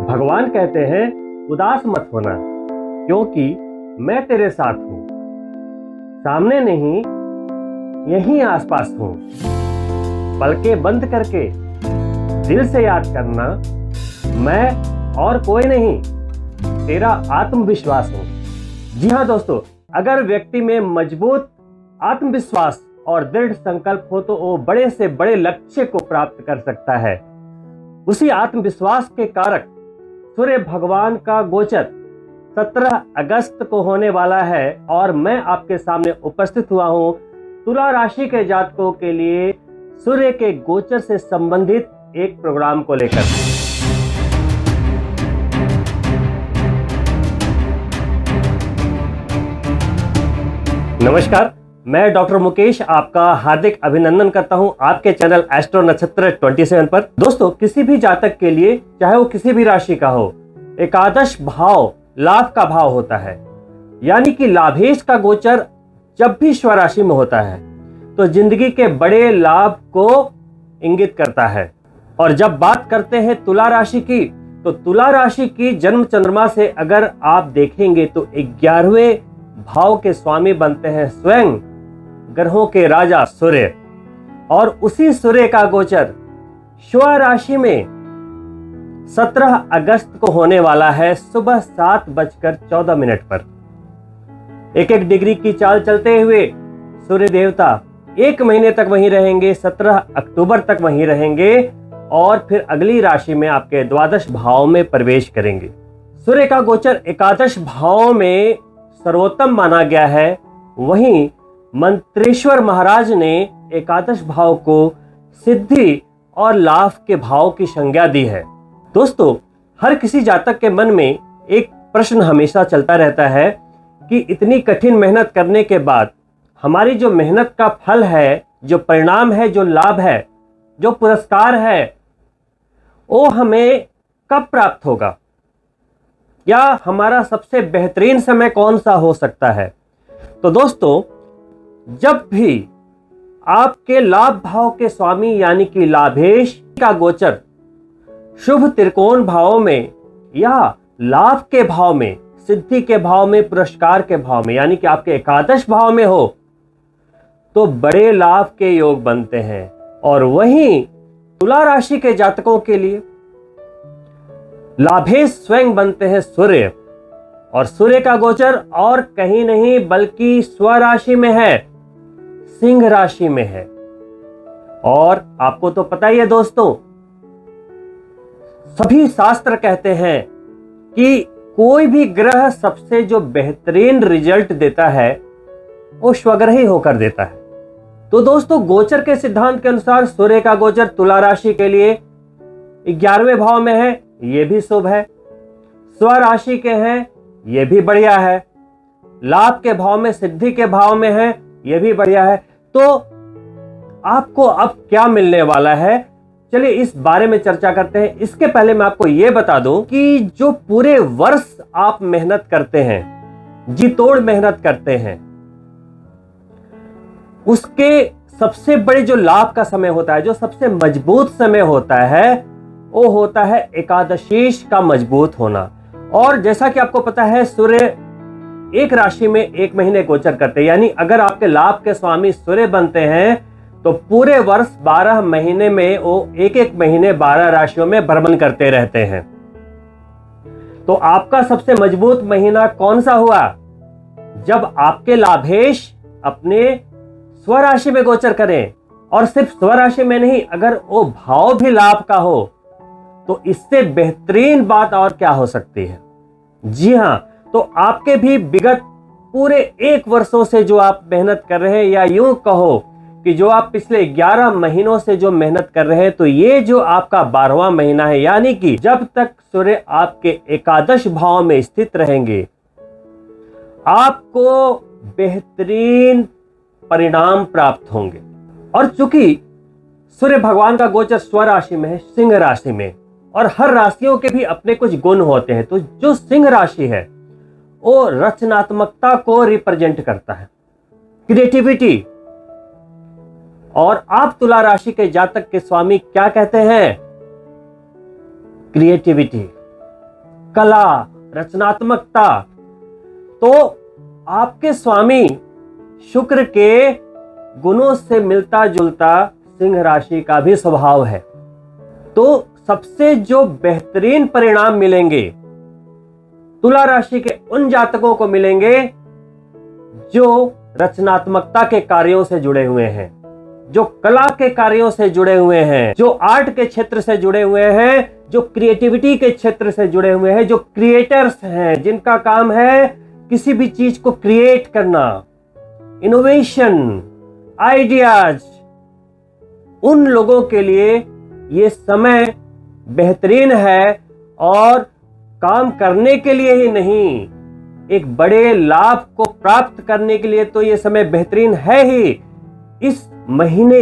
भगवान कहते हैं उदास मत होना, क्योंकि मैं तेरे साथ हूं। सामने नहीं, यहीं आसपास हूं। पलकें बंद करके दिल से याद करना, मैं और कोई नहीं, तेरा आत्मविश्वास हूं। जी हाँ दोस्तों, अगर व्यक्ति में मजबूत आत्मविश्वास और दृढ़ संकल्प हो तो वो बड़े से बड़े लक्ष्य को प्राप्त कर सकता है। उसी आत्मविश्वास के कारक सूर्य भगवान का गोचर 17 अगस्त को होने वाला है और मैं आपके सामने उपस्थित हुआ हूं तुला राशि के जातकों के लिए सूर्य के गोचर से संबंधित एक प्रोग्राम को लेकर। नमस्कार, मैं डॉक्टर मुकेश आपका हार्दिक अभिनंदन करता हूं आपके चैनल एस्ट्रो नक्षत्र 27 पर। दोस्तों, किसी भी जातक के लिए, चाहे वो किसी भी राशि का हो, एकादश भाव लाभ का भाव होता है। यानी कि लाभेश का गोचर जब भी स्वराशि में होता है तो जिंदगी के बड़े लाभ को इंगित करता है। और जब बात करते हैं तुला राशि की, तो तुला राशि की जन्म चंद्रमा से अगर आप देखेंगे तो 11वें भाव के स्वामी बनते हैं स्वयं ग्रहों के राजा सूर्य। और उसी सूर्य का गोचर स्व राशि में 17 अगस्त को होने वाला है सुबह 7:14 पर। 1-1 डिग्री की चाल चलते हुए सूर्य देवता 1 महीने तक वहीं रहेंगे, 17 अक्टूबर तक वहीं रहेंगे और फिर अगली राशि में आपके द्वादश भाव में प्रवेश करेंगे। सूर्य का गोचर एकादश भाव में सर्वोत्तम माना गया है। वहीं मंत्रेश्वर महाराज ने एकादश भाव को सिद्धि और लाभ के भाव की संज्ञा दी है। दोस्तों, हर किसी जातक के मन में एक प्रश्न हमेशा चलता रहता है कि इतनी कठिन मेहनत करने के बाद हमारी जो मेहनत का फल है, जो परिणाम है, जो लाभ है, जो पुरस्कार है, वो हमें कब प्राप्त होगा? या हमारा सबसे बेहतरीन समय कौन सा हो सकता है? तो दोस्तों, जब भी आपके लाभ भाव के स्वामी यानी कि लाभेश का गोचर शुभ त्रिकोण भाव में या लाभ के भाव में, सिद्धि के भाव में, पुरस्कार के भाव में यानी कि आपके एकादश भाव में हो तो बड़े लाभ के योग बनते हैं। और वहीं तुला राशि के जातकों के लिए लाभेश स्वयं बनते हैं सूर्य। और सूर्य का गोचर और कहीं नहीं बल्कि स्वराशि में है, सिंह राशि में है। और आपको तो पता ही है दोस्तों, सभी शास्त्र कहते हैं कि कोई भी ग्रह सबसे जो बेहतरीन रिजल्ट देता है वो स्वग्रही होकर देता है। तो दोस्तों, गोचर के सिद्धांत के अनुसार सूर्य का गोचर तुला राशि के लिए 11वें भाव में है, ये भी शुभ है। स्वराशि के हैं, ये भी बढ़िया है। लाभ के भाव में, सिद्धि के भाव में है, ये भी बढ़िया है। तो आपको अब क्या मिलने वाला है, चलिए इस बारे में चर्चा करते हैं। इसके पहले मैं आपको यह बता दूं कि जो पूरे वर्ष आप मेहनत करते हैं, जी तोड़ मेहनत करते हैं, उसके सबसे बड़े जो लाभ का समय होता है, जो सबसे मजबूत समय होता है, वो होता है एकादशीश का मजबूत होना। और जैसा कि आपको पता है, सूर्य एक राशि में 1 महीने गोचर करते हैं। यानी अगर आपके लाभ के स्वामी सूर्य बनते हैं तो पूरे वर्ष 12 महीने में वो 1-1 महीने 12 राशियों में भ्रमण करते रहते हैं। तो आपका सबसे मजबूत महीना कौन सा हुआ? जब आपके लाभेश अपने स्वराशि में गोचर करें। और सिर्फ स्वराशि में नहीं, अगर वो भाव भी लाभ का हो तो इससे बेहतरीन बात और क्या हो सकती है? जी हां, तो आपके भी विगत पूरे 1 वर्षों से जो आप मेहनत कर रहे हैं, या यूं कहो कि जो आप पिछले 11 महीनों से जो मेहनत कर रहे हैं, तो ये जो आपका 12वां महीना है, यानी कि जब तक सूर्य आपके एकादश भाव में स्थित रहेंगे, आपको बेहतरीन परिणाम प्राप्त होंगे। और चूंकि सूर्य भगवान का गोचर स्वराशि में है, सिंह राशि में, और हर राशियों के भी अपने कुछ गुण होते हैं, तो जो सिंह राशि है वो रचनात्मकता को रिप्रेजेंट करता है, क्रिएटिविटी। और आप तुला राशि के जातक के स्वामी क्या कहते हैं? क्रिएटिविटी। कला, रचनात्मकता। तो आपके स्वामी शुक्र के गुणों से मिलता जुलता सिंह राशि का भी स्वभाव है। तो सबसे जो बेहतरीन परिणाम मिलेंगे तुला राशि के उन जातकों को मिलेंगे जो रचनात्मकता के कार्यों से जुड़े हुए हैं, जो कला के कार्यों से जुड़े हुए हैं, जो आर्ट के क्षेत्र से जुड़े हुए हैं, जो क्रिएटिविटी के क्षेत्र से जुड़े हुए हैं, जो क्रिएटर्स हैं, जिनका काम है किसी भी चीज को क्रिएट करना, इनोवेशन, आइडियाज। उन लोगों के लिए ये समय बेहतरीन है, और काम करने के लिए ही नहीं, एक बड़े लाभ को प्राप्त करने के लिए तो ये समय बेहतरीन है ही। इस महीने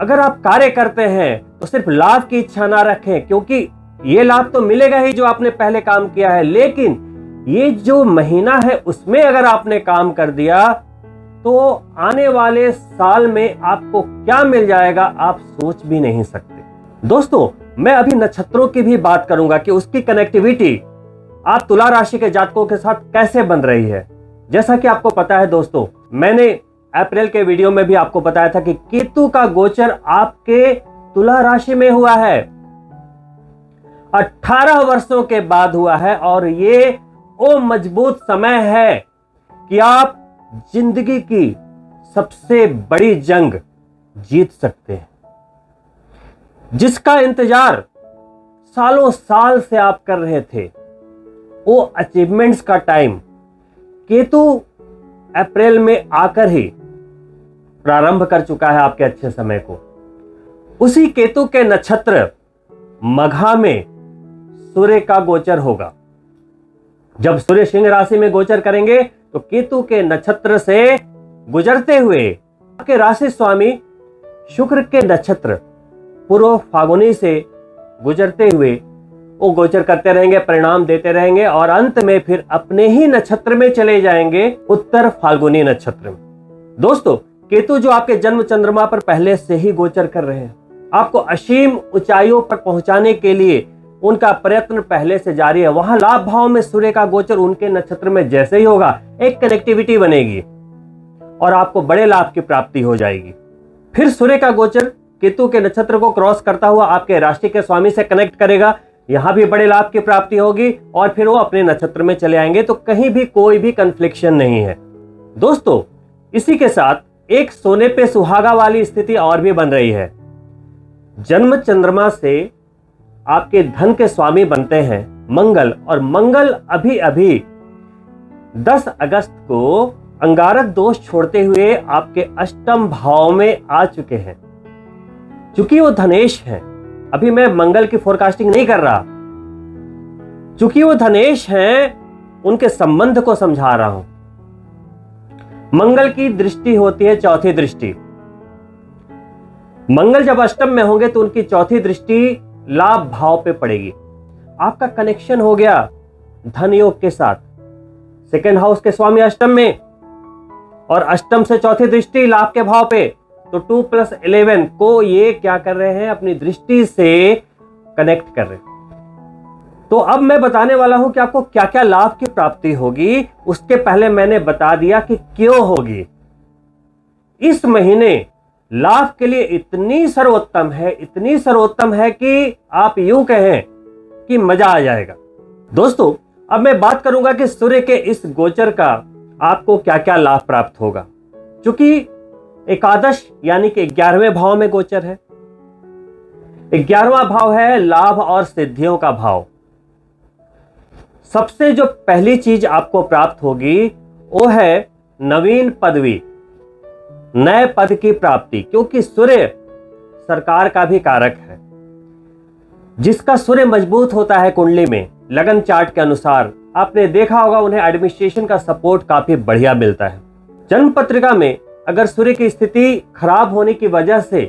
अगर आप कार्य करते हैं तो सिर्फ लाभ की इच्छा ना रखें, क्योंकि ये लाभ तो मिलेगा ही जो आपने पहले काम किया है, लेकिन ये जो महीना है उसमें अगर आपने काम कर दिया तो आने वाले साल में आपको क्या मिल जाएगा आप सोच भी नहीं सकते। दोस्तों, मैं अभी नक्षत्रों की भी बात करूंगा कि उसकी कनेक्टिविटी आप तुला राशि के जातकों के साथ कैसे बन रही है। जैसा कि आपको पता है दोस्तों, मैंने अप्रैल के वीडियो में भी आपको बताया था कि केतु का गोचर आपके तुला राशि में हुआ है, 18 वर्षों के बाद हुआ है, और ये वो मजबूत समय है कि आप जिंदगी की सबसे बड़ी जंग जीत सकते हैं, जिसका इंतजार सालों साल से आप कर रहे थे। वो अचीवमेंट्स का टाइम केतु अप्रैल में आकर ही प्रारंभ कर चुका है आपके अच्छे समय को। उसी केतु के नक्षत्र मघा में सूर्य का गोचर होगा। जब सूर्य सिंह राशि में गोचर करेंगे तो केतु के नक्षत्र से गुजरते हुए आपके राशि स्वामी शुक्र के नक्षत्र पूर्व फाल्गुनी से गुजरते हुए वो गोचर करते रहेंगे, परिणाम देते रहेंगे, और अंत में फिर अपने ही नक्षत्र में चले जाएंगे, उत्तर फाल्गुनी नक्षत्र में। दोस्तों, केतु जो आपके जन्म चंद्रमा पर पहले से ही गोचर कर रहे हैं, आपको असीम ऊंचाइयों पर पहुंचाने के लिए उनका प्रयत्न पहले से जारी है। वहां लाभ भाव में सूर्य का गोचर उनके नक्षत्र में जैसे ही होगा, एक कनेक्टिविटी बनेगी और आपको बड़े लाभ की प्राप्ति हो जाएगी। फिर सूर्य का गोचर केतु के नक्षत्र को क्रॉस करता हुआ आपके राशि के स्वामी से कनेक्ट करेगा, यहां भी बड़े लाभ की प्राप्ति होगी, और फिर वो अपने नक्षत्र में चले आएंगे। तो कहीं भी कोई भी कंफ्लिक्शन नहीं है। दोस्तों, इसी के साथ एक सोने पे सुहागा वाली स्थिति और भी बन रही है। जन्म चंद्रमा से आपके धन के स्वामी बनते हैं मंगल, और मंगल अभी अभी 10 अगस्त को अंगारक दोष छोड़ते हुए आपके अष्टम भाव में आ चुके हैं। चूंकि वो धनेश हैं, अभी मैं मंगल की फोरकास्टिंग नहीं कर रहा, चूंकि वो धनेश हैं उनके संबंध को समझा रहा हूं। मंगल की दृष्टि होती है चौथी दृष्टि। मंगल जब अष्टम में होंगे तो उनकी चौथी दृष्टि लाभ भाव पे पड़ेगी। आपका कनेक्शन हो गया धन योग के साथ, सेकेंड हाउस के स्वामी अष्टम में, और अष्टम से चौथी दृष्टि लाभ के भाव पे, तो 2 + 11 को ये क्या कर रहे हैं, अपनी दृष्टि से कनेक्ट कर रहे हैं। तो अब मैं बताने वाला हूं कि आपको क्या क्या लाभ की प्राप्ति होगी। उसके पहले मैंने बता दिया कि क्यों होगी। इस महीने लाभ के लिए इतनी सर्वोत्तम है, इतनी सर्वोत्तम है कि आप यूं कहें कि मजा आ जाएगा। दोस्तों, अब मैं बात करूंगा कि सूर्य के इस गोचर का आपको क्या क्या लाभ प्राप्त होगा। क्योंकि एकादश यानी कि 11वें भाव में गोचर है। 11वां भाव है लाभ और सिद्धियों का भाव। सबसे जो पहली चीज आपको प्राप्त होगी वो है नवीन पदवी, नए पद की प्राप्ति, क्योंकि सूर्य सरकार का भी कारक है। जिसका सूर्य मजबूत होता है कुंडली में, लगन चार्ट के अनुसार आपने देखा होगा उन्हें एडमिनिस्ट्रेशन का सपोर्ट काफी बढ़िया मिलता है। जन्म पत्रिका में अगर सूर्य की स्थिति खराब होने की वजह से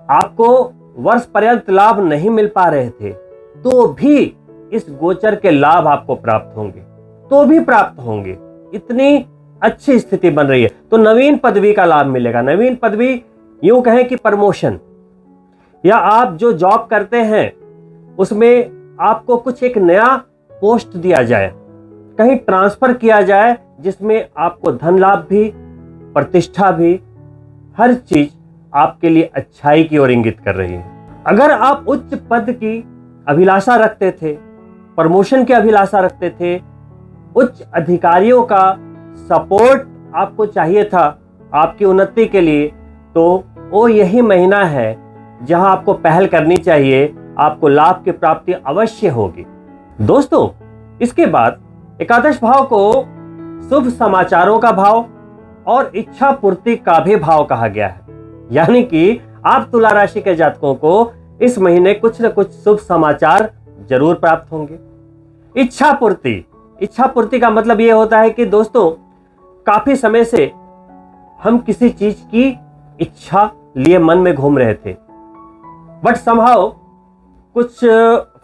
आपको वर्ष पर्यंत लाभ नहीं मिल पा रहे थे, तो भी इस गोचर के लाभ आपको प्राप्त होंगे, तो भी प्राप्त होंगे। इतनी अच्छी स्थिति बन रही है। तो नवीन पदवी का लाभ मिलेगा। नवीन पदवी यूं कहें कि प्रमोशन, या आप जो जॉब करते हैं उसमें आपको कुछ एक नया पोस्ट दिया जाए, कहीं ट्रांसफर किया जाए, जिसमें आपको धन लाभ भी, प्रतिष्ठा भी, हर चीज आपके लिए अच्छाई की ओर इंगित कर रही है। अगर आप उच्च पद की अभिलाषा रखते थे, प्रमोशन की अभिलाषा रखते थे, उच्च अधिकारियों का सपोर्ट आपको चाहिए था आपकी उन्नति के लिए, तो वो यही महीना है जहां आपको पहल करनी चाहिए, आपको लाभ की प्राप्ति अवश्य होगी। दोस्तों, इसके बाद एकादश भाव को शुभ समाचारों का भाव और इच्छा पूर्ति का भी भाव कहा गया है। यानी कि आप तुला राशि के जातकों को इस महीने कुछ न कुछ शुभ समाचार जरूर प्राप्त होंगे। इच्छा पूर्ति का मतलब यह होता है कि दोस्तों, काफी समय से हम किसी चीज की इच्छा लिए मन में घूम रहे थे, बट समहाउ कुछ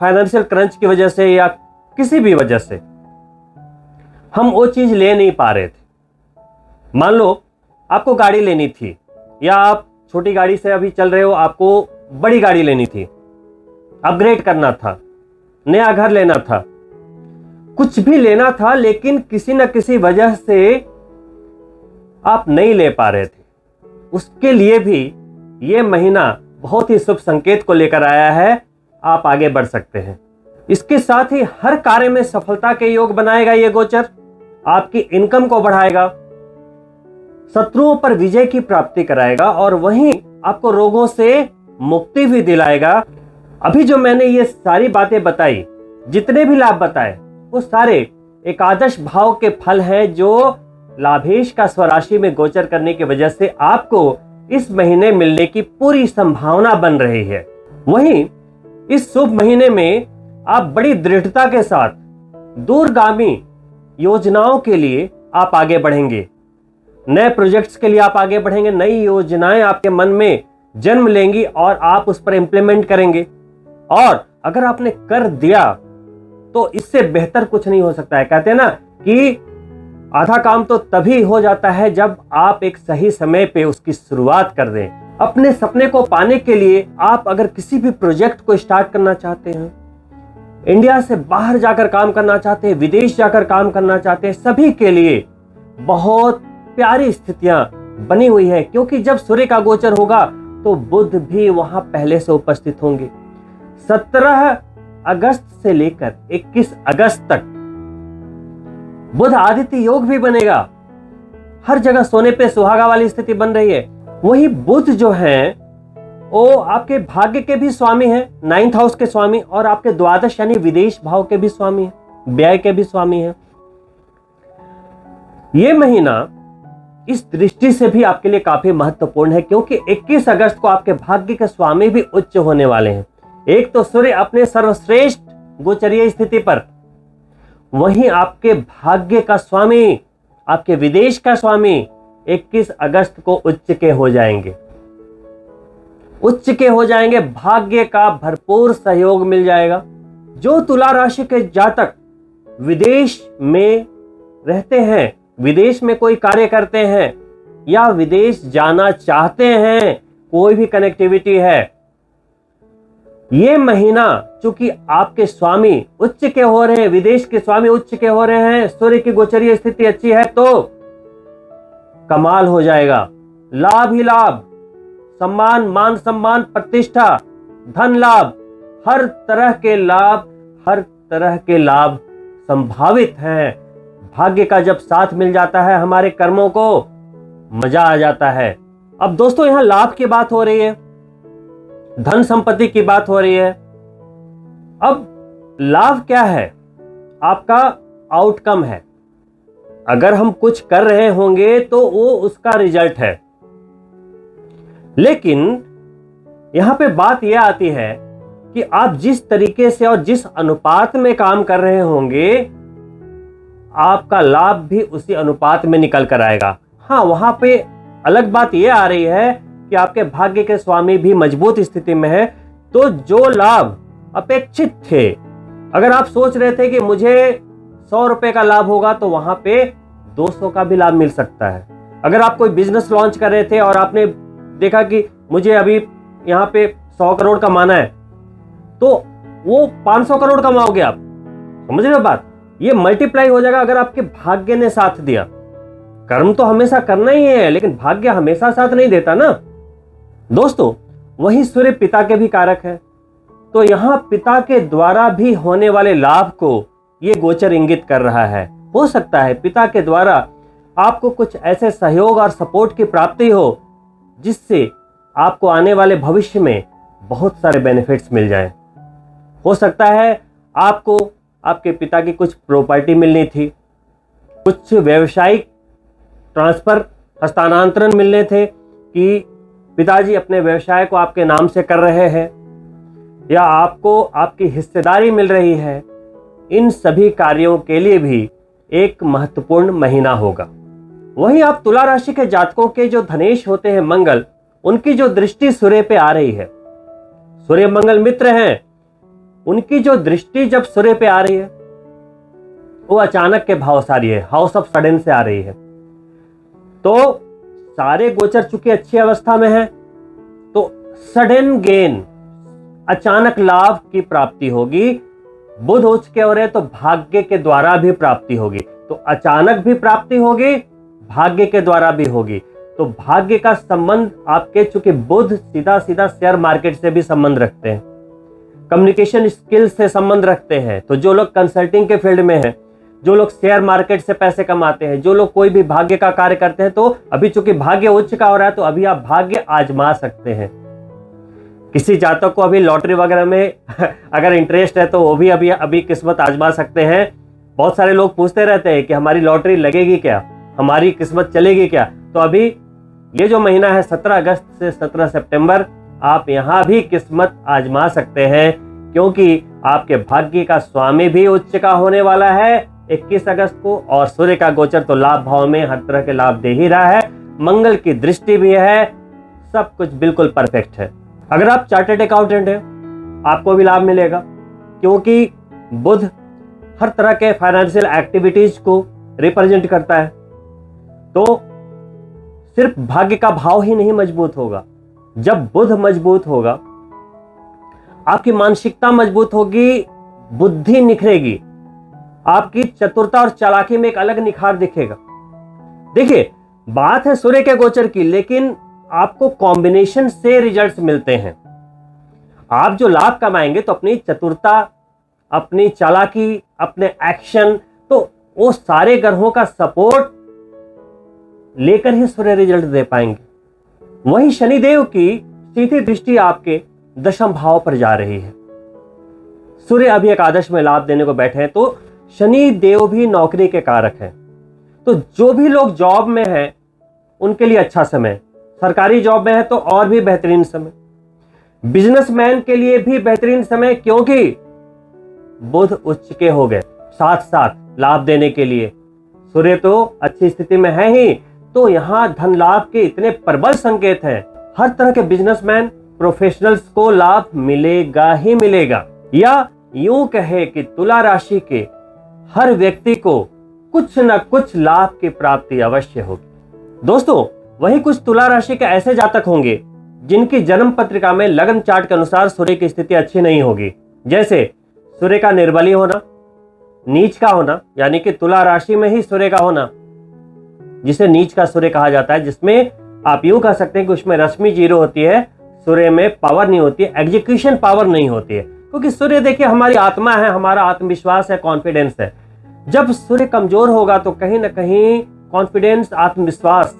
फाइनेंशियल क्रंच की वजह से या किसी भी वजह से हम वो चीज ले नहीं पा रहे थे। मान लो आपको गाड़ी लेनी थी, या आप छोटी गाड़ी से अभी चल रहे हो, आपको बड़ी गाड़ी लेनी थी, अपग्रेड करना था, नया घर लेना था, कुछ भी लेना था, लेकिन किसी न किसी वजह से आप नहीं ले पा रहे थे। उसके लिए भी ये महीना बहुत ही शुभ संकेत को लेकर आया है, आप आगे बढ़ सकते हैं। इसके साथ ही हर कार्य में सफलता के योग बनाएगा ये गोचर, आपकी इनकम को बढ़ाएगा, शत्रुओं पर विजय की प्राप्ति कराएगा और वहीं आपको रोगों से मुक्ति भी दिलाएगा। अभी जो मैंने ये सारी बातें बताई, जितने भी लाभ बताए, वो सारे एकादश भाव के फल हैं जो लाभेश का स्वराशि में गोचर करने की वजह से आपको इस महीने मिलने की पूरी संभावना बन रही है। वहीं इस शुभ महीने में आप बड़ी दृढ़ता के साथ दूरगामी योजनाओं के लिए आप आगे बढ़ेंगे, नए प्रोजेक्ट्स के लिए आप आगे बढ़ेंगे, नई योजनाएं आपके मन में जन्म लेंगी और आप उस पर इंप्लीमेंट करेंगे। और अगर आपने कर दिया तो इससे बेहतर कुछ नहीं हो सकता है। कहते हैं ना कि आधा काम तो तभी हो जाता है जब आप एक सही समय पे उसकी शुरुआत कर दें। अपने सपने को पाने के लिए आप अगर किसी भी प्रोजेक्ट को स्टार्ट करना चाहते हैं, इंडिया से बाहर जाकर काम करना चाहते हैं, विदेश जाकर काम करना चाहते हैं, सभी के लिए बहुत प्यारी स्थितियां बनी हुई है, क्योंकि जब सूर्य का गोचर होगा तो बुध भी वहां पहले से उपस्थित होंगे। 17 अगस्त से लेकर 21 अगस्त तक बुध आदित्य योग भी बनेगा। हर जगह सोने पे सुहागा वाली स्थिति बन रही है। वही बुध जो है वो आपके भाग्य के भी स्वामी हैं, 9th हाउस के स्वामी, और आपके द्वादश यानी विदेश भाव के भी स्वामी हैं, व्यय के भी स्वामी हैं। ये महीना इस दृष्टि से भी आपके लिए काफी महत्वपूर्ण है, क्योंकि 21 अगस्त को आपके भाग्य के स्वामी भी उच्च होने वाले हैं। एक तो सूर्य अपने सर्वश्रेष्ठ गोचरीय स्थिति पर, वहीं आपके भाग्य का स्वामी, आपके विदेश का स्वामी 21 अगस्त को उच्च के हो जाएंगे। उच्च के हो जाएंगे, भाग्य का भरपूर सहयोग मिल जाएगा। जो तुला राशि के जातक विदेश में रहते हैं, विदेश में कोई कार्य करते हैं या विदेश जाना चाहते हैं, कोई भी कनेक्टिविटी है, ये महीना चूंकि आपके स्वामी उच्च के हो रहे हैं, विदेश के स्वामी उच्च के हो रहे हैं, सूर्य की गोचरीय स्थिति अच्छी है, तो कमाल हो जाएगा। लाभ ही लाभ, सम्मान, मान सम्मान, प्रतिष्ठा, धन लाभ, हर तरह के लाभ संभावित हैं। भाग्य का जब साथ मिल जाता है हमारे कर्मों को, मजा आ जाता है। अब दोस्तों, यहां लाभ की बात हो रही है, धन संपत्ति की बात हो रही है। अब लाभ क्या है? आपका आउटकम है। अगर हम कुछ कर रहे होंगे तो वो उसका रिजल्ट है। लेकिन यहां पे बात यह आती है कि आप जिस तरीके से और जिस अनुपात में काम कर रहे होंगे, आपका लाभ भी उसी अनुपात में निकल कर आएगा। हाँ, वहां पे अलग बात यह आ रही है कि आपके भाग्य के स्वामी भी मजबूत स्थिति में है, तो जो लाभ अपेक्षित थे, अगर आप सोच रहे थे कि मुझे 100 रुपए का लाभ होगा, तो वहां पे 200 का भी लाभ मिल सकता है। अगर आप कोई बिजनेस लॉन्च कर रहे थे और आपने देखा कि मुझे अभी यहाँ पे 100 करोड़ कमाना है, तो वो 500 करोड़ कमाओगे आप। समझ रहे हो बात? ये मल्टीप्लाई हो जाएगा अगर आपके भाग्य ने साथ दिया। कर्म तो हमेशा करना ही है, लेकिन भाग्य हमेशा साथ नहीं देता ना दोस्तों। वही सूर्य पिता के भी कारक है, तो यहां पिता के द्वारा भी होने वाले लाभ को ये गोचर इंगित कर रहा है। हो सकता है पिता के द्वारा आपको कुछ ऐसे सहयोग और सपोर्ट की प्राप्ति हो जिससे आपको आने वाले भविष्य में बहुत सारे बेनिफिट्स मिल जाएं। हो सकता है आपको आपके पिता की कुछ प्रॉपर्टी मिलनी थी, कुछ व्यावसायिक ट्रांसफर हस्तांतरण मिलने थे कि पिताजी अपने व्यवसाय को आपके नाम से कर रहे हैं, या आपको आपकी हिस्सेदारी मिल रही है। इन सभी कार्यों के लिए भी एक महत्वपूर्ण महीना होगा। वहीं आप तुला राशि के जातकों के जो धनेश होते हैं मंगल, उनकी जो दृष्टि सूर्य पे आ रही है, सूर्य मंगल मित्र हैं, उनकी जो दृष्टि जब सूर्य पे आ रही है वो अचानक के भाव से आ रही है, हाउस ऑफ सडन से आ रही है। तो सारे गोचर चूंकि अच्छी अवस्था में है, तो सडन गेन, अचानक लाभ की प्राप्ति होगी। बुध उच्च के हो रहे तो भाग्य के द्वारा भी प्राप्ति होगी, तो अचानक भी प्राप्ति होगी, भाग्य के द्वारा भी होगी। तो भाग्य का संबंध आपके, चूंकि बुध सीधा सीधा शेयर मार्केट से भी संबंध रखते हैं, कम्युनिकेशन स्किल्स से संबंध रखते हैं। तो जो लोग कंसल्टिंग के फील्ड में हैं, जो लोग शेयर मार्केट से पैसे कमाते हैं, जो लोग कोई भी भाग्य का कार्य करते हैं, तो अभी चूंकि भाग्य उच्च का हो रहा है तो अभी आप भाग्य आजमा सकते हैं। किसी जातक को अभी लॉटरी वगैरह में अगर इंटरेस्ट है तो वो भी अभी किस्मत आजमा सकते हैं। बहुत सारे लोग पूछते रहते हैं कि हमारी लॉटरी लगेगी क्या, हमारी किस्मत चलेगी क्या। तो अभी ये जो महीना है 17 अगस्त से 17 सितंबर, आप यहाँ भी किस्मत आजमा सकते हैं, क्योंकि आपके भाग्य का स्वामी भी उच्च का होने वाला है 21 अगस्त को, और सूर्य का गोचर तो लाभ भाव में हर तरह के लाभ दे ही रहा है, मंगल की दृष्टि भी है, सब कुछ बिल्कुल परफेक्ट है। अगर आप चार्टर्ड अकाउंटेंट हैं आपको भी लाभ मिलेगा, क्योंकि बुध हर तरह के फाइनेंशियल एक्टिविटीज को रिप्रेजेंट करता है। तो सिर्फ भाग्य का भाव ही नहीं मजबूत होगा, जब बुध मजबूत होगा आपकी मानसिकता मजबूत होगी, बुद्धि निखरेगी, आपकी चतुरता और चालाकी में एक अलग निखार दिखेगा। देखिए बात है सूर्य के गोचर की, लेकिन आपको कॉम्बिनेशन से रिजल्ट्स मिलते हैं। आप जो लाभ कमाएंगे तो अपनी चतुरता, अपनी चालाकी, अपने एक्शन, तो वो सारे ग्रहों का सपोर्ट लेकर ही सूर्य रिजल्ट दे पाएंगे। वहीं शनिदेव की सीधी दृष्टि आपके दशम भाव पर जा रही है। सूर्य अभी एकादश में लाभ देने को बैठे हैं, तो शनि देव भी नौकरी के कारक हैं। तो जो भी लोग जॉब में हैं उनके लिए अच्छा समय, सरकारी जॉब में है तो और भी बेहतरीन समय, बिजनेसमैन के लिए भी बेहतरीन समय, क्योंकि बुध उच्च के हो गए साथ साथ लाभ देने के लिए। सूर्य तो अच्छी स्थिति में है ही, तो यहां धन लाभ के इतने प्रबल संकेत हैं, हर तरह के बिजनेसमैन प्रोफेशनल्स को लाभ मिलेगा ही मिलेगा। या यूं कहे कि तुला राशि के हर व्यक्ति को कुछ न कुछ लाभ की प्राप्ति अवश्य होगी। दोस्तों वहीं कुछ तुला राशि के ऐसे जातक होंगे जिनकी जन्म पत्रिका में लग्न चार्ट के अनुसार सूर्य की स्थिति अच्छी नहीं होगी, जैसे सूर्य का निर्बली होना, नीच का होना, यानी कि तुला राशि में ही सूर्य का होना, जिसे नीच का सूर्य कहा जाता है, जिसमें आप यूं कह सकते हैं कि उसमें रश्मि जीरो होती है, सूर्य में पावर नहीं होती है, एग्जीक्यूशन पावर नहीं होती है। क्योंकि सूर्य देखिए हमारी आत्मा है, हमारा आत्मविश्वास है, कॉन्फिडेंस है। जब सूर्य कमजोर होगा तो कहीं ना कहीं कॉन्फिडेंस, आत्मविश्वास,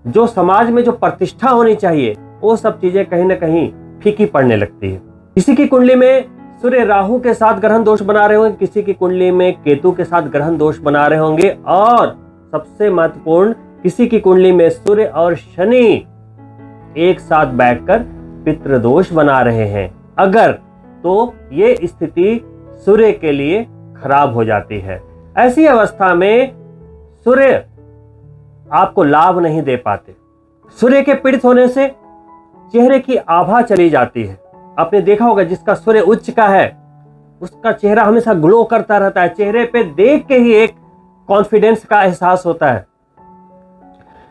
जो समाज में जो प्रतिष्ठा होनी चाहिए, वो सब चीजें कहीं ना कहीं फीकी पड़ने लगती है। किसी की कुंडली में सूर्य राहु के साथ ग्रहण दोष बना रहे होंगे, किसी की कुंडली में केतु के साथ ग्रहण दोष बना रहे होंगे, और सबसे महत्वपूर्ण किसी की कुंडली में सूर्य और शनि एक साथ बैठकर पितृ दोष बना रहे हैं अगर, तो ये स्थिति सूर्य के लिए खराब हो जाती है। ऐसी अवस्था में सूर्य आपको लाभ नहीं दे पाते। सूर्य के पीड़ित होने से चेहरे की आभा चली जाती है। आपने देखा होगा जिसका सूर्य उच्च का है उसका चेहरा हमेशा ग्लो करता रहता है, चेहरे पे देख के ही एक कॉन्फिडेंस का एहसास होता है।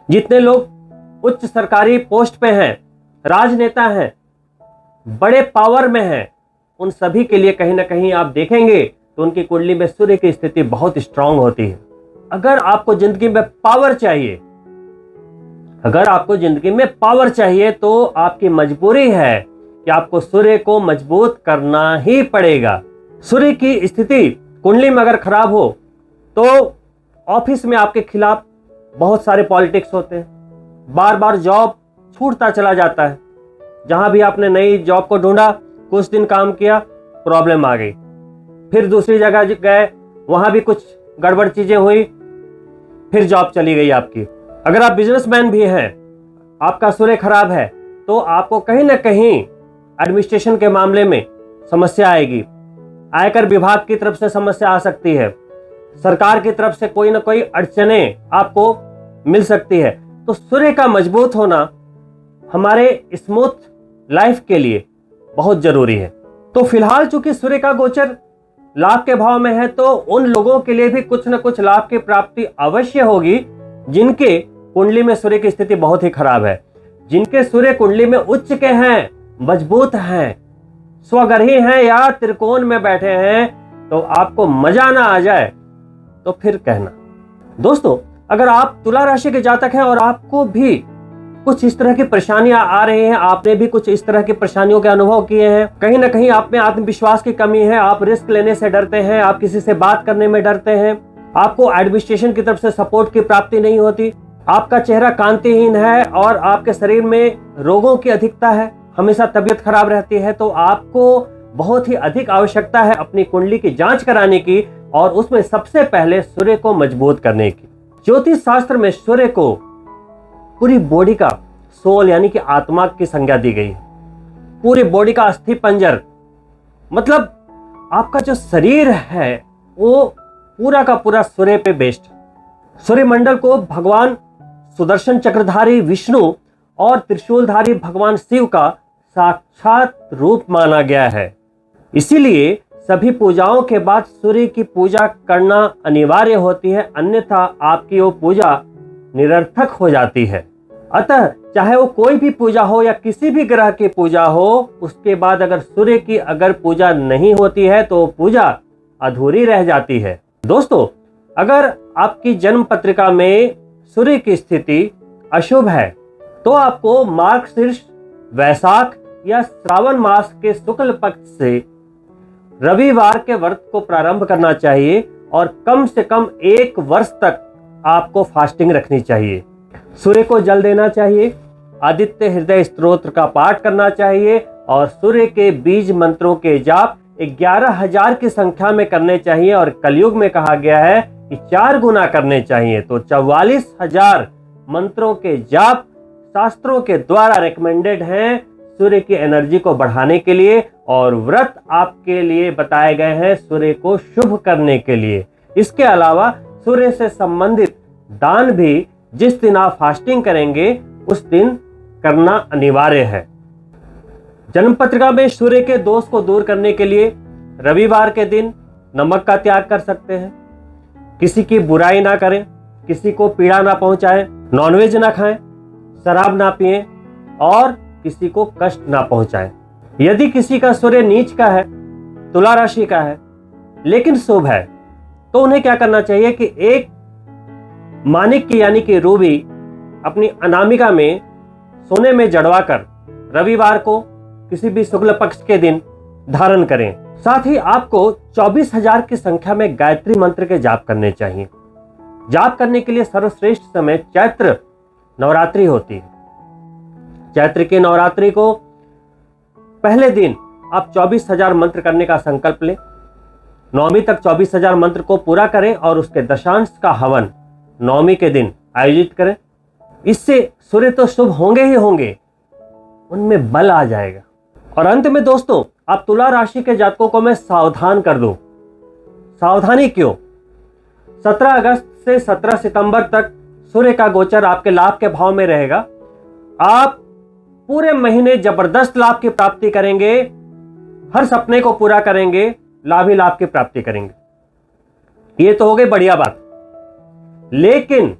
जितने लोग उच्च सरकारी पोस्ट पे हैं, राजनेता हैं, बड़े पावर में हैं, उन सभी के लिए कहीं ना कहीं आप देखेंगे तो उनकी कुंडली में सूर्य की स्थिति बहुत स्ट्रांग होती है। अगर आपको जिंदगी में पावर चाहिए, अगर आपको जिंदगी में पावर चाहिए तो आपकी मजबूरी है कि आपको सूर्य को मजबूत करना ही पड़ेगा। सूर्य की स्थिति कुंडली में अगर खराब हो तो ऑफिस में आपके खिलाफ बहुत सारे पॉलिटिक्स होते हैं, बार बार जॉब छूटता चला जाता है। जहां भी आपने नई जॉब को ढूंढा, कुछ दिन काम किया, प्रॉब्लम आ गई, फिर दूसरी जगह गए, वहां भी कुछ गड़बड़ चीजें हुई, फिर जॉब चली गई आपकी। अगर आप बिजनेसमैन भी हैं, आपका सूर्य खराब है तो आपको कहीं ना कहीं एडमिनिस्ट्रेशन के मामले में समस्या आएगी, आयकर विभाग की तरफ से समस्या आ सकती है, सरकार की तरफ से कोई ना कोई अड़चने आपको मिल सकती है। तो सूर्य का मजबूत होना हमारे स्मूथ लाइफ के लिए बहुत जरूरी है। तो फिलहाल चूंकि सूर्य का गोचर लाभ के भाव में है तो उन लोगों के लिए भी कुछ न कुछ लाभ की प्राप्ति अवश्य होगी जिनके कुंडली में सूर्य की स्थिति बहुत ही खराब है। जिनके सूर्य कुंडली में उच्च के हैं, मजबूत हैं, स्वग्रही हैं या त्रिकोण में बैठे हैं, तो आपको मजा ना आ जाए तो फिर कहना। दोस्तों, अगर आप तुला राशि के जातक हैं और आपको भी कुछ इस तरह की परेशानियां आ रही हैं, आपने भी कुछ इस तरह की परेशानियों के अनुभव किए हैं, कहीं ना कहीं आप में आत्मविश्वास की कमी है, आप रिस्क लेने से डरते हैं, आप किसी से बात करने में डरते हैं, आपको एडमिनिस्ट्रेशन की तरफ से सपोर्ट की प्राप्ति नहीं होती, आपका चेहरा कांतिहीन है और आपके शरीर में रोगों की अधिकता है, हमेशा तबीयत खराब रहती है, तो आपको बहुत ही अधिक आवश्यकता है अपनी कुंडली की जांच कराने की और उसमें सबसे पहले सूर्य को मजबूत करने की। ज्योतिष शास्त्र में सूर्य को पूरी बॉडी का सोल यानी कि आत्मा की संज्ञा दी गई है। पूरी बॉडी का अस्थि पंजर, मतलब आपका जो शरीर है वो पूरा का पूरा सूर्य पे बेस्ड। सूर्यमंडल को भगवान सुदर्शन चक्रधारी विष्णु और त्रिशूलधारी भगवान शिव का साक्षात रूप माना गया है। इसीलिए सभी पूजाओं के बाद सूर्य की पूजा करना अनिवार्य होती है, अन्यथा आपकी वो पूजा निरर्थक हो जाती है। अतः चाहे वो कोई भी पूजा हो या किसी भी ग्रह की पूजा हो, उसके बाद अगर सूर्य की अगर पूजा नहीं होती है तो पूजा अधूरी रह जाती है। दोस्तों, अगर आपकी जन्म पत्रिका में सूर्य की स्थिति अशुभ है तो आपको मार्गशीर्ष, वैशाख या श्रावण मास के शुक्ल पक्ष से रविवार के व्रत को प्रारंभ करना चाहिए और कम से कम 1 वर्ष तक आपको फास्टिंग रखनी चाहिए। सूर्य को जल देना चाहिए, आदित्य हृदय स्तोत्र का पाठ करना चाहिए और सूर्य के बीज मंत्रों के जाप 11,000 की संख्या में करने चाहिए और कलयुग में कहा गया है कि 4 गुना करने चाहिए। तो 44,000 मंत्रों के जाप शास्त्रों के द्वारा रिकमेंडेड हैं सूर्य की एनर्जी को बढ़ाने के लिए और व्रत आपके लिए बताए गए हैं सूर्य को शुभ करने के लिए। इसके अलावा सूर्य से संबंधित दान भी जिस दिन आप फास्टिंग करेंगे उस दिन करना अनिवार्य है। जन्म पत्रिका में सूर्य के दोष को दूर करने के लिए रविवार के दिन नमक का त्याग कर सकते हैं, किसी की बुराई ना करें, किसी को पीड़ा ना पहुंचाएं, नॉनवेज ना खाएं, शराब ना पिएं और किसी को कष्ट ना पहुंचाएं। यदि किसी का सूर्य नीच का है, तुला राशि का है, लेकिन शुभ है, तो उन्हें क्या करना चाहिए कि एक मानिक की यानी कि रूबी अपनी अनामिका में सोने में जड़वाकर रविवार को किसी भी शुक्ल पक्ष के दिन धारण करें। साथ ही आपको 24,000 की संख्या में गायत्री मंत्र के जाप करने चाहिए। जाप करने के लिए सर्वश्रेष्ठ समय चैत्र नवरात्रि होती है। चैत्र के नवरात्रि को पहले दिन आप 24,000 मंत्र करने का संकल्प लें, नवमी तक 24,000 मंत्र को पूरा करें और उसके दशांश का हवन नवमी के दिन आयोजित करें। इससे सूर्य तो शुभ होंगे ही होंगे, उनमें बल आ जाएगा। और अंत में दोस्तों, आप तुला राशि के जातकों को मैं सावधान कर दूं। सावधानी क्यों? 17 अगस्त से 17 सितंबर तक सूर्य का गोचर आपके लाभ के भाव में रहेगा। आप पूरे महीने जबरदस्त लाभ की प्राप्ति करेंगे, हर सपने को पूरा करेंगे, लाभ ही लाभ की प्राप्ति करेंगे। ये तो हो गई बढ़िया बात। लेकिन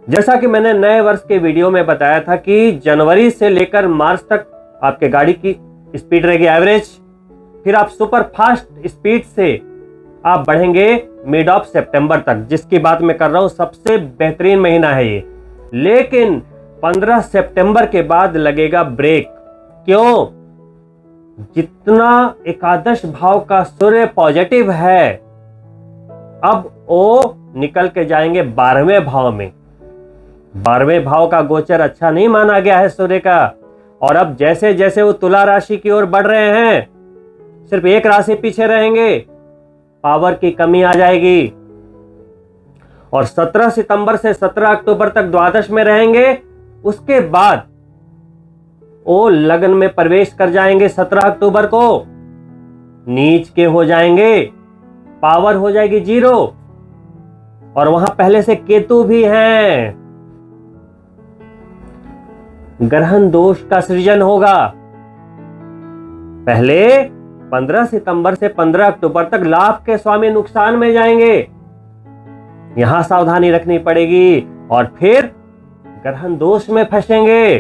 जैसा कि मैंने नए वर्ष के वीडियो में बताया था कि जनवरी से लेकर मार्च तक आपके गाड़ी की स्पीड रहेगी एवरेज फिर आप सुपर फास्ट स्पीड से आप बढ़ेंगे मिड ऑफ सितंबर तक, जिसकी बात मैं कर रहा हूं सबसे बेहतरीन महीना है ये। लेकिन 15 सितंबर के बाद लगेगा ब्रेक। क्यों? जितना एकादश भाव का सूर्य पॉजिटिव है, अब वो निकल के जाएंगे 12वें भाव में। 12वें भाव का गोचर अच्छा नहीं माना गया है सूर्य का। और अब जैसे जैसे वो तुला राशि की ओर बढ़ रहे हैं, सिर्फ एक राशि पीछे रहेंगे, पावर की कमी आ जाएगी। और 17 सितंबर से 17 अक्टूबर तक द्वादश में रहेंगे। उसके बाद वो लग्न में प्रवेश कर जाएंगे 17 अक्टूबर को, नीच के हो जाएंगे, पावर हो जाएगी 0। और वहां पहले से केतु भी हैं, ग्रहण दोष का सृजन होगा। पहले 15 सितंबर से 15 अक्टूबर तक लाभ के स्वामी नुकसान में जाएंगे, यहां सावधानी रखनी पड़ेगी। और फिर ग्रहण दोष में फंसेंगे,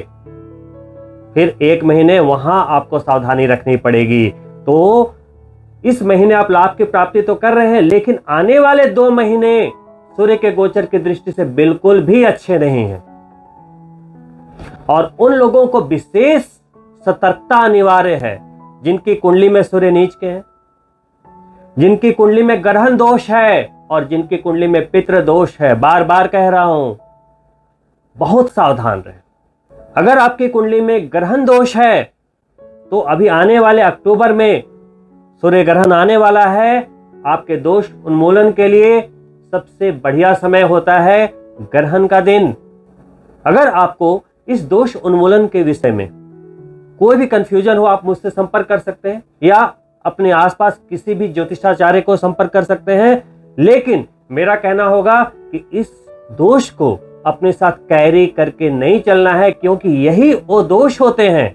फिर 1 महीने वहां आपको सावधानी रखनी पड़ेगी। तो इस महीने आप लाभ की प्राप्ति तो कर रहे हैं, लेकिन आने वाले 2 महीने सूर्य के गोचर की दृष्टि से बिल्कुल भी अच्छे नहीं हैं। और उन लोगों को विशेष सतर्कता अनिवार्य है जिनकी कुंडली में सूर्य नीच के हैं, जिनकी कुंडली में ग्रहण दोष है और जिनकी कुंडली में पितृ दोष है। बार बार कह रहा हूं, बहुत सावधान रहे। अगर आपकी कुंडली में ग्रहण दोष है तो अभी आने वाले अक्टूबर में सूर्य ग्रहण आने वाला है। आपके दोष उन्मूलन के लिए सबसे बढ़िया समय होता है ग्रहण का दिन। अगर आपको इस दोष उन्मूलन के विषय में कोई भी कंफ्यूजन हो, आप मुझसे संपर्क कर सकते हैं या अपने आसपास किसी भी ज्योतिषाचार्य को संपर्क कर सकते हैं। लेकिन मेरा कहना होगा कि इस दोष को अपने साथ कैरी करके नहीं चलना है, क्योंकि यही वो दोष होते हैं,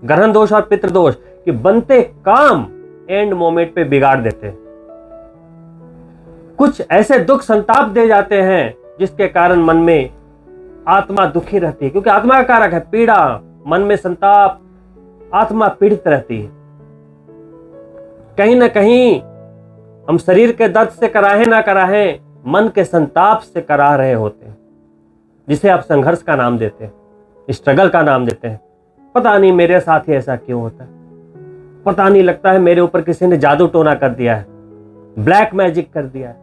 ग्रहण दोष और पितृ दोष, कि बनते काम एंड मोमेंट पे बिगाड़ देते हैं। कुछ ऐसे दुख संताप दे जाते हैं जिसके कारण मन में आत्मा दुखी रहती है, क्योंकि आत्मा का कारक है पीड़ा। मन में संताप, आत्मा पीड़ित रहती है। कहीं ना कहीं हम शरीर के दर्द से कराहे ना कराहे, मन के संताप से करा रहे होते हैं, जिसे आप संघर्ष का नाम देते हैं, स्ट्रगल का नाम देते हैं। पता नहीं मेरे साथ ही ऐसा क्यों होता है, पता नहीं, लगता है मेरे ऊपर किसी ने जादू टोना कर दिया है, ब्लैक मैजिक कर दिया है,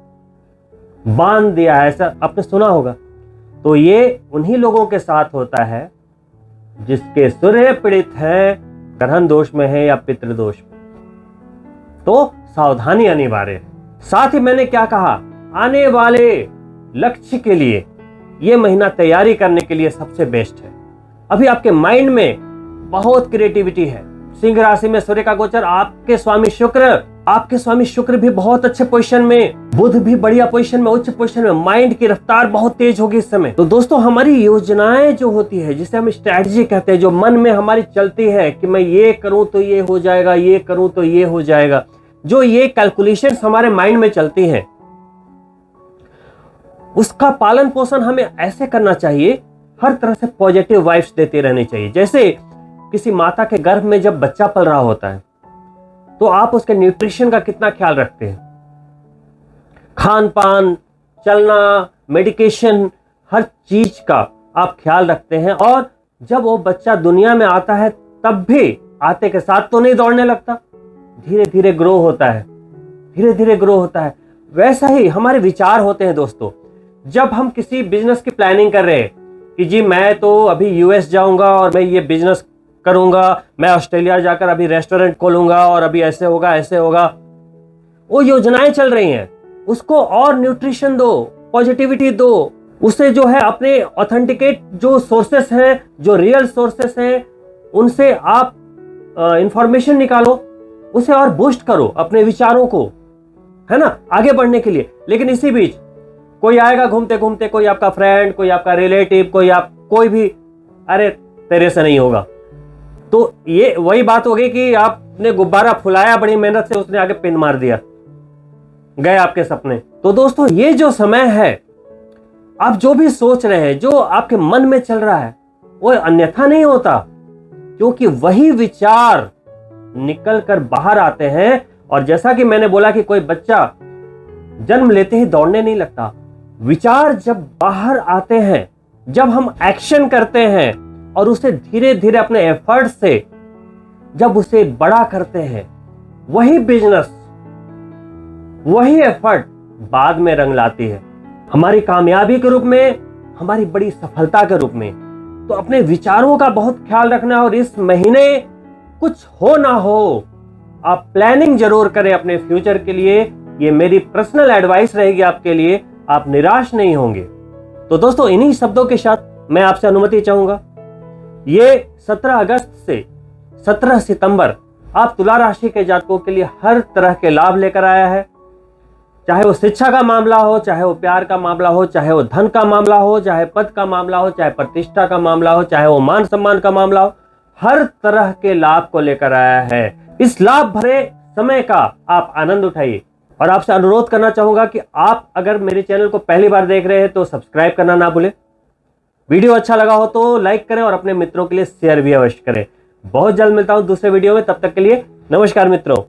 बांध दिया है, ऐसा आपने सुना होगा। तो ये उन्हीं लोगों के साथ होता है जिसके सूर्य पीड़ित है, ग्रहण दोष में है या पितृ दोष में। तो सावधानी अनिवार्य है। साथ ही मैंने क्या कहा, आने वाले लक्ष्य के लिए यह महीना तैयारी करने के लिए सबसे बेस्ट है। अभी आपके माइंड में बहुत क्रिएटिविटी है। सिंह राशि में सूर्य का गोचर, आपके स्वामी शुक्र भी बहुत अच्छे पोजीशन में, बुध भी बढ़िया पोजीशन में, उच्च पोजीशन में, माइंड की रफ्तार बहुत तेज होगी इस समय। तो दोस्तों, हमारी योजनाएं जो होती है, जिसे हम स्ट्रैटेजी कहते हैं, जो मन में हमारी चलती है कि मैं ये करूं तो ये हो जाएगा, ये करूं तो ये हो जाएगा, जो ये कैलकुलेशंस हमारे माइंड में चलती हैं, उसका पालन पोषण हमें ऐसे करना चाहिए, हर तरह से पॉजिटिव वाइब्स देते रहने चाहिए। जैसे किसी माता के गर्भ में जब बच्चा पल रहा होता है तो आप उसके न्यूट्रिशन का कितना ख्याल रखते हैं, खान पान, चलना, मेडिकेशन, हर चीज का आप ख्याल रखते हैं। और जब वो बच्चा दुनिया में आता है तब भी आते के साथ तो नहीं दौड़ने लगता, धीरे धीरे ग्रो होता है, धीरे धीरे ग्रो होता है। वैसा ही हमारे विचार होते हैं दोस्तों। जब हम किसी बिजनेस की प्लानिंग कर रहे हैं कि जी मैं तो अभी यूएस जाऊंगा और मैं ये बिजनेस करूंगा, मैं ऑस्ट्रेलिया जाकर अभी रेस्टोरेंट खोलूंगा और अभी ऐसे होगा ऐसे होगा, वो योजनाएं चल रही हैं, उसको और न्यूट्रिशन दो, पॉजिटिविटी दो, उसे जो है अपने ऑथेंटिकेट जो सोर्सेस हैं, जो रियल सोर्सेस हैं, उनसे आप इंफॉर्मेशन निकालो, उसे और बूस्ट करो अपने विचारों को, है ना, आगे बढ़ने के लिए। लेकिन इसी बीच कोई आएगा घूमते घूमते, कोई आपका फ्रेंड, कोई आपका रिलेटिव, कोई भी, अरे तेरे से नहीं होगा, तो ये वही बात हो गई कि आपने गुब्बारा फुलाया बड़ी मेहनत से, उसने आगे पिन मार दिया, गए आपके सपने। तो दोस्तों, ये जो समय है, आप जो भी सोच रहे हैं, जो आपके मन में चल रहा है, वो अन्यथा नहीं होता, क्योंकि वही विचार निकल कर बाहर आते हैं, और जैसा कि मैंने बोला कि कोई बच्चा जन्म लेते ही दौड़ने नहीं लगता, विचार जब बाहर आते हैं, जब हम एक्शन करते हैं और उसे धीरे धीरे अपने एफर्ट से जब उसे बड़ा करते हैं, वही बिजनेस, वही एफर्ट बाद में रंग लाती है, हमारी कामयाबी के रूप में, हमारी बड़ी सफलता के रूप में। तो अपने विचारों का बहुत ख्याल रखना, और इस महीने कुछ हो ना हो, आप प्लानिंग जरूर करें अपने फ्यूचर के लिए। ये मेरी पर्सनल एडवाइस रहेगी आपके लिए, आप निराश नहीं होंगे। तो दोस्तों, इन्हीं शब्दों के साथ मैं आपसे अनुमति चाहूंगा। ये 17 अगस्त से 17 सितंबर आप तुला राशि के जातकों के लिए हर तरह के लाभ लेकर आया है। चाहे वो शिक्षा का मामला हो, चाहे वो प्यार का मामला हो, चाहे वो धन का मामला हो, चाहे पद का मामला हो, चाहे प्रतिष्ठा का मामला हो, चाहे वो मान सम्मान का मामला हो, हर तरह के लाभ को लेकर आया है। इस लाभ भरे समय का आप आनंद उठाइए। और आपसे अनुरोध करना चाहूंगा कि आप अगर मेरे चैनल को पहली बार देख रहे हैं तो सब्सक्राइब करना ना भूलें। वीडियो अच्छा लगा हो तो लाइक करें और अपने मित्रों के लिए शेयर भी अवश्य करें। बहुत जल्द मिलता हूं दूसरे वीडियो में, तब तक के लिए नमस्कार मित्रों।